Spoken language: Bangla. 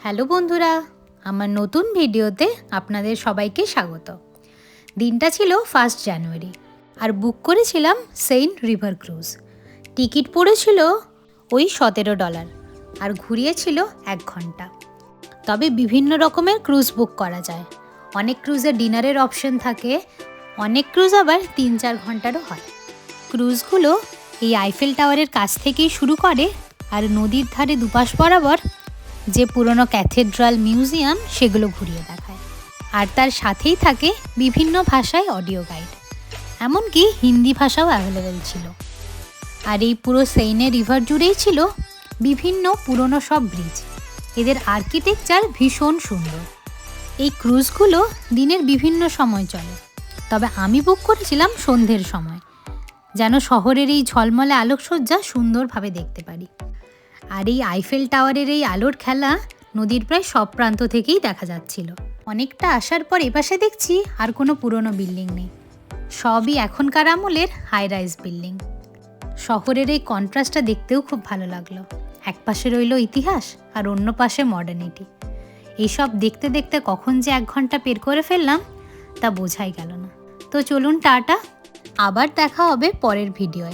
হ্যালো বন্ধুরা, আমার নতুন ভিডিওতে আপনাদের সবাইকে স্বাগত। দিনটা ছিল 1 জানুয়ারি আর বুক করেছিলাম সেন্ট রিভার ক্রুজ। টিকিট পড়েছিল ওই $17 আর ঘুরিয়েছিল 1 ঘন্টা। তবে বিভিন্ন রকমের ক্রুজ বুক করা যায়। অনেক ক্রুজে ডিনারের অপশন থাকে, অনেক ক্রুজ আবার 3-4 ঘন্টারও হয়। ক্রুজগুলো এই আইফেল টাওয়ারের কাছ থেকেই শুরু করে আর নদীর ধারে দুপাশ বরাবর যে পুরনো ক্যাথেড্রাল মিউজিয়াম সেগুলো ঘুরিয়ে দেখায়। আর তার সাথেই থাকে বিভিন্ন ভাষায় অডিও গাইড, এমনকি হিন্দি ভাষাও অ্যাভেলেবেল ছিল। আর এই পুরো সেইনে রিভার জুড়েই ছিল বিভিন্ন পুরনো সব ব্রিজ। এদের আর্কিটেকচার ভীষণ সুন্দর। এই ক্রুজগুলো দিনের বিভিন্ন সময় চলে, তবে আমি বুক করেছিলাম সন্ধ্যের সময়, যেন শহরের এই ঝলমলে আলোকসজ্জা সুন্দরভাবে দেখতে পারি। আর এই আইফেল টাওয়ারের এই আলোর খেলা নদীর প্রায় সব প্রান্ত থেকেই দেখা যাচ্ছিল। অনেকটা আসার পর এপাশে দেখছি আর কোনো পুরনো বিল্ডিং নেই, সবই এখনকার আমলের হাই রাইজ বিল্ডিং। শহরের এই কন্ট্রাস্টটা দেখতেও খুব ভালো লাগলো। এক পাশে রইল ইতিহাস আর অন্য পাশে মডার্নিটি। এইসব দেখতে দেখতে কখন যে 1 ঘন্টা পের করে ফেললাম তা বোঝাই গেল না। তো চলুন টাটা, আবার দেখা হবে পরের ভিডিওয়।